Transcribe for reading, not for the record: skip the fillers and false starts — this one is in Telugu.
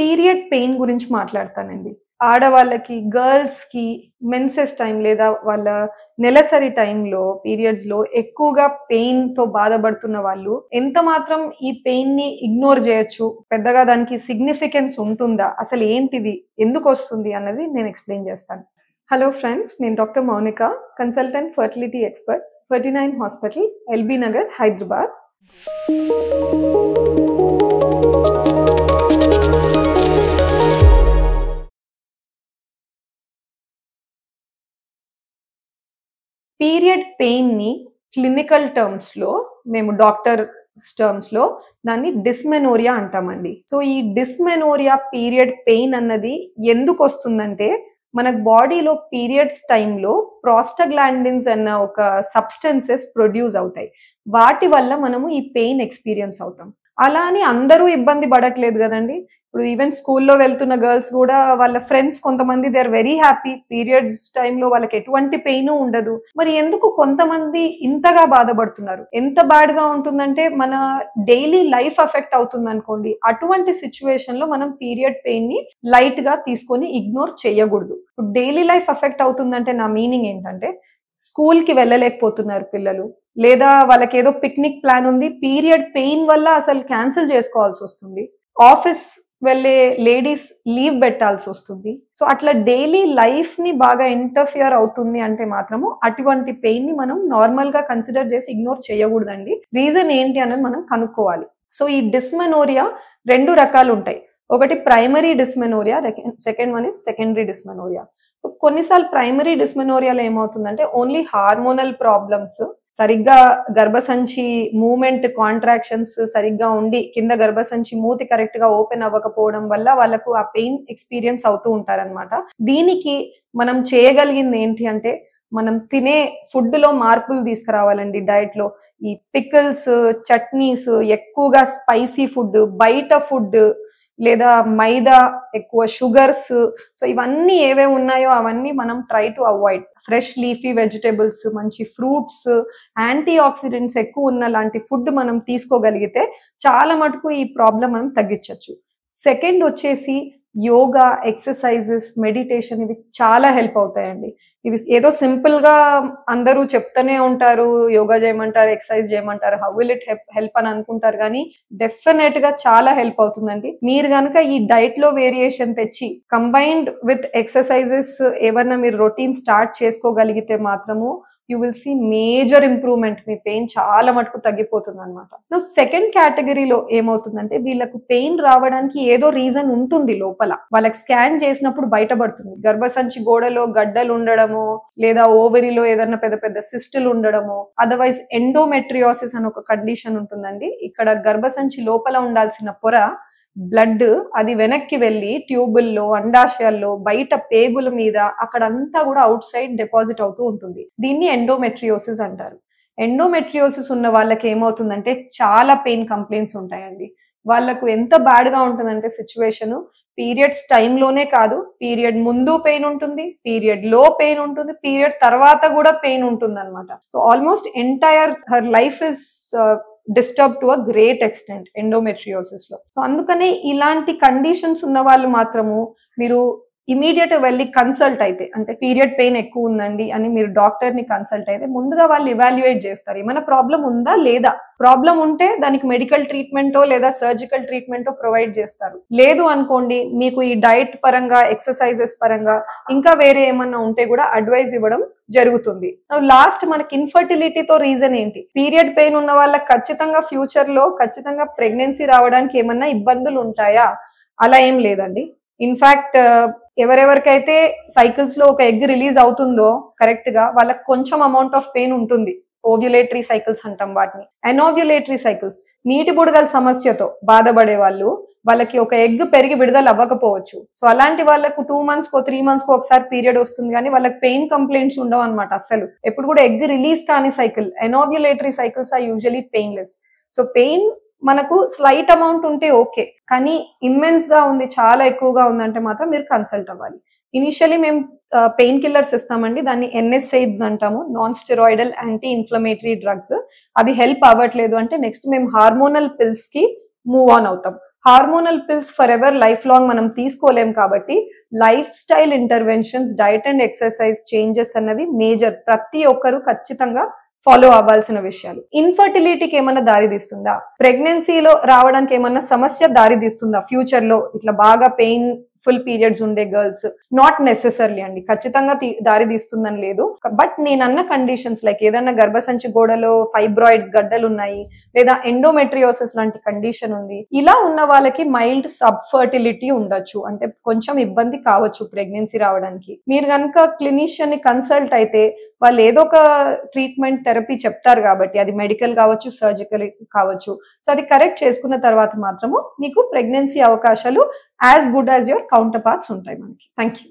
పీరియడ్ పెయిన్ గురించి మాట్లాడతానండి. ఆడవాళ్ళకి, గర్ల్స్‌కి మెన్సెస్ టైమ్ లేదా వాళ్ళ నెలసరి టైంలో పీరియడ్స్‌లో ఎక్కువగా పెయిన్‌తో బాధపడుతున్న వాళ్ళు ఎంత మాత్రం ఈ పెయిన్‌ని ఇగ్నోర్ చేయొచ్చు? పెద్దగా దానికి సిగ్నిఫికెన్స్ ఉంటుందా? అసలు ఏంటిది? ఎందుకొస్తుంది? అన్నది నేను ఎక్స్‌ప్లెయిన్ చేస్తాను. హలో ఫ్రెండ్స్, నేను doctor Mounika, consultant fertility expert, 39 hospital, LB Nagar, Hyderabad. Period పెయిన్‌ని క్లినికల్ టర్మ్స్‌లో మేము టర్మ్స్‌లో దాన్ని డిస్మెనోరియా అంటామండి. సో, ఈ డిస్మెనోరియా పీరియడ్ పెయిన్ అన్నది ఎందుకొస్తుందంటే, మన బాడీలో పీరియడ్స్ టైంలో ప్రోస్టాగ్లాండిన్స్ అన్న ఒక సబ్స్టెన్సెస్ ప్రొడ్యూస్ అవుతాయి. వాటి వల్ల మనము ఈ పెయిన్ ఎక్స్‌పీరియన్స్ అవుతాం. అలా అని అందరూ ఇబ్బంది పడట్లేదు గదండీ! ఇప్పుడు ఈవెన్ స్కూల్లో వెళ్తున్న గర్ల్స్ గూడా వాళ్ళ ఫ్రెండ్స్ కొంతమంది they are very happy. Periods టైంలో వాళ్ళకి ఎటువంటి పెయిను ఉండదు. మరి ఎందుకు కొంతమంది ఇంతగా బాధపడుతున్నారు? ఎంత బ్యాడ్‌గా ఉంటుందంటే మన డైలీ లైఫ్ ఎఫెక్ట్ అవుతుందనుకోండి. అటువంటి సిట్యుయేషన్‌లో మనం పీరియడ్ పెయిన్‌ని లైట్‌గా తీసుకొని ఇగ్నోర్ చేయగూడదు. ఇప్పుడు డైలీ లైఫ్ ఎఫెక్ట్ అవుతుందంటే నా మీనింగ్ ఏంటంటే, స్కూల్‌కి వెళ్ళలేకపోతున్నారు పిల్లలు. లేదా వాళ్ళకేదో పిక్నిక్ ప్లాన్ ఉంది. పీరియడ్ పెయిన్ వల్ల అసలు క్యాన్సిల్ చేసుకోవాల్సొస్తుంది. ఆఫీస్ వెళ్ళే లేడీస్ లీవ్ పెట్టాల్సొస్తుంది. సో, అట్లా డైలీ లైఫ్‌ని బాగా ఇంటర్ఫియర్ అవుతుంది అంటే మాత్రము అటువంటి పెయిన్‌ని మనం నార్మల్‌గా కన్సిడర్ చేసి ఇగ్నోర్ చేయగూడదండి. రీజన్ ఏంటి అన్నది మనం కనుక్కోవాలి. సో, ఈ డిస్మెనోరియా 2 రకాలుంటాయి. ఒకటి primary dysmenorrhoea, second one is secondary dysmenorrhoea. కొన్నిసార్లు ప్రైమరీ డిస్మెనోరియాలో ఏమవుతుందంటే ఓన్లీ హార్మోనల్ ప్రాబ్లమ్స్, సరిగ్గా గర్భసంచి మూవ్‌మెంట్ కాంట్రాక్షన్స్ సరిగ్గా ఉండి కింద గర్భసంచి మూతి కరెక్ట్ గా ఓపెన్ అవ్వకపోవడం వల్ల వాళ్ళకు ఆ పెయిన్ ఎక్స్‌పీరియన్స్ అవుతూ ఉంటారనమాట. దీనికి మనం చేయగలిగింది ఏంటి అంటే, మనం తినే ఫుడ్‌లో మార్పులు తీసుకురావాలండి డైట్‌లో. ఈ పికిల్స్, చట్నీస్, ఎక్కువగా స్పైసీ ఫుడ్, బయట ఫుడ్ లేదా మైదా, ఎక్కువ షుగర్స్, సో ఇవన్నీ ఏవేవి ఉన్నాయో అవన్నీ మనం try to avoid. Fresh leafy vegetables, మంచి ఫ్రూట్స్, యాంటీ ఆక్సిడెంట్స్ ఎక్కువ ఉన్న లాంటి ఫుడ్ మనం తీసుకోగలిగితే చాలా మటుకు ఈ ప్రాబ్లం మనం తగ్గించవచ్చు. సెకండ్ వచ్చేసి యోగా, ఎక్సర్సైజెస్, మెడిటేషన్ ఇవి చాలా హెల్ప్ అవుతాయండి. ఇవి ఏదో సింపుల్ గా అందరూ చెప్తూనే ఉంటారు, యోగా చేయమంటారు, ఎక్సర్సైజ్ చేయమంటారు, హౌ విల్ ఇట్ హెల్ప్ అని అనుకుంటారు కానీ డెఫినెట్ గా చాలా హెల్ప్ అవుతుందండి. మీరు గనుక ఈ డైట్ లో వేరియేషన్ తెచ్చి కంబైన్డ్ విత్ ఎక్సర్సైజెస్ ఏమన్నా మీరు రొటీన్ స్టార్ట్ చేసుకోగలిగితే మాత్రము you will see major improvement. మీ పెయిన్ చాలా మటుకు తగ్గిపోతుంది అనమాట. సెకండ్ కేటగిరీలో ఏమవుతుందంటే, వీళ్ళకు పెయిన్ రావడానికి ఏదో రీజన్ ఉంటుంది లోపల. వాళ్ళకి స్కాన్ చేసినప్పుడు బయటపడుతుంది. గర్భసంచి గోడలో గడ్డలు ఉండడము, లేదా ఓవరీలో ఏదైనా పెద్ద పెద్ద సిస్టులు ఉండడము, అదర్వైజ్ ఎండోమెట్రియోసిస్ అని ఒక కండిషన్ ఉంటుందండి. ఇక్కడ గర్భసంచి లోపల ఉండాల్సిన పొర బ్లడ్ అది వెనక్కి వెళ్ళి ట్యూబుల్లో, అండాశయాల్లో, బయట పేగుల మీద అక్కడంతా కూడా అవుట్ సైడ్ డిపాజిట్ అవుతూ ఉంటుంది. దీన్ని ఎండోమెట్రియోసిస్ అంటారు. ఎండోమెట్రియోసిస్ ఉన్న వాళ్ళకి ఏమవుతుందంటే చాలా పెయిన్ కంప్లైంట్స్ ఉంటాయండి. వాళ్ళకు ఎంత బ్యాడ్ గా ఉంటుందంటే సిచ్యువేషన్, పీరియడ్స్ టైంలోనే కాదు, పీరియడ్ ముందు పెయిన్ ఉంటుంది, పీరియడ్ లో పెయిన్ ఉంటుంది, పీరియడ్ తర్వాత కూడా పెయిన్ ఉంటుంది అనమాట. So almost entire her life is disturb to a great extent endometriosis లో. సో అందుకనే ఇలాంటి కండిషన్స్ ఉన్న వాళ్ళు మాత్రము మీరు ఇమీడియట్ వెళ్ళి కన్సల్ట్ అయితే, అంటే పీరియడ్ పెయిన్ ఎక్కువ ఉందండి అని మీరు డాక్టర్ ని కన్సల్ట్ అయితే ముందుగా వాళ్ళు ఇవాల్యుయేట్ చేస్తారు. ఏమైనా ప్రాబ్లం ఉందా లేదా, ప్రాబ్లం ఉంటే దానికి మెడికల్ ట్రీట్మెంటో లేదా సర్జికల్ ట్రీట్మెంటో ప్రొవైడ్ చేస్తారు. లేదు అనుకోండి, మీకు ఈ డైట్ పరంగా, ఎక్సర్సైజెస్ పరంగా ఇంకా వేరే ఏమన్నా ఉంటే కూడా అడ్వైజ్ ఇవ్వడం జరుగుతుంది. లాస్ట్ మనకి ఇన్ఫర్టిలిటీతో రీజన్ ఏంటి? పీరియడ్ పెయిన్ ఉన్న వాళ్ళకి ఖచ్చితంగా ఫ్యూచర్ లో ఖచ్చితంగా ప్రెగ్నెన్సీ రావడానికి ఏమన్నా ఇబ్బందులు ఉంటాయా? అలా ఏం లేదండి. ఇన్ఫాక్ట్ ఎవరెవరికైతే సైకిల్స్ లో ఒక ఎగ్ రిలీజ్ అవుతుందో కరెక్ట్ గా, వాళ్ళకి కొంచెం అమౌంట్ ఆఫ్ పెయిన్ ఉంటుంది. ఓవ్యులేటరీ సైకిల్స్ అంటాం వాటిని. అనోవ్యులేటరీ సైకిల్స్, నీటి బుడగల సమస్యతో బాధపడే వాళ్ళు, వాళ్ళకి ఒక ఎగ్ పెరిగి విడుదల అవ్వకపోవచ్చు. సో అలాంటి వాళ్ళకు 2 months కో 3 months కో ఒకసారి పీరియడ్ వస్తుంది, కానీ వాళ్ళకి పెయిన్ కంప్లైంట్స్ ఉండవు అనమాట అసలు. ఎప్పుడు కూడా ఎగ్ రిలీజ్ కాని cycle, anovulatory cycles are usually painless. So pain మనకు స్లైట్ అమౌంట్ ఉంటే ఓకే, కానీ ఇమ్మెన్స్ గా ఉంది, చాలా ఎక్కువగా ఉందంటే మాత్రం మీరు కన్సల్ట్ అవ్వాలి. ఇనిషియలీ మేము పెయిన్ కిల్లర్స్ ఇస్తామండి. దాన్ని ఎన్ఎస్ఐడ్స్ అంటాము, non steroidal anti inflammatory drugs. అవి హెల్ప్ అవ్వట్లేదు అంటే నెక్స్ట్ మేము హార్మోనల్ పిల్స్ కి మూవ్ ఆన్ అవుతాం. Hormonal pills for ever life long మనం తీసుకోలేం కాబట్టి life style interventions, diet and exercise changes అన్నవి మేజర్, ప్రతి ఒక్కరు ఖచ్చితంగా ఫాలో అవ్వాల్సిన విషయాలు. ఇన్ఫర్టిలిటీకి ఏమన్నా దారి తీస్తుందా, ప్రెగ్నెన్సీలో రావడానికి ఏమన్నా సమస్య దారి తీస్తుందా ఫ్యూచర్ లో, ఇట్లా బాగా పెయిన్ ఫుల్ పీరియడ్స్ ఉండే గర్ల్స్? నాట్ నెసెసర్లీ అండి, ఖచ్చితంగా దారి తీస్తుందని లేదు. బట్ నేను అన్న కండిషన్స్ లైక్ ఏదైనా గర్భసంచి గోడలో ఫైబ్రాయిడ్స్ గడ్డలు ఉన్నాయి, లేదా ఎండోమెట్రియోసిస్ లాంటి కండిషన్ ఉంది, ఇలా ఉన్న వాళ్ళకి మైల్డ్ సబ్ఫర్టిలిటీ ఉండొచ్చు, అంటే కొంచెం ఇబ్బంది కావచ్చు ప్రెగ్నెన్సీ రావడానికి. మీరు కనుక క్లినిషియన్ ని కన్సల్ట్ అయితే వాళ్ళు ఏదో ఒక ట్రీట్మెంట్ థెరపీ చెప్తారు కాబట్టి, అది మెడికల్ కావచ్చు, సర్జికల్ కావచ్చు. సో అది కరెక్ట్ చేసుకున్న తర్వాత మాత్రము మీకు ప్రెగ్నెన్సీ అవకాశాలు as good as your counter parts ఉంటాయి మనకి. Thank you.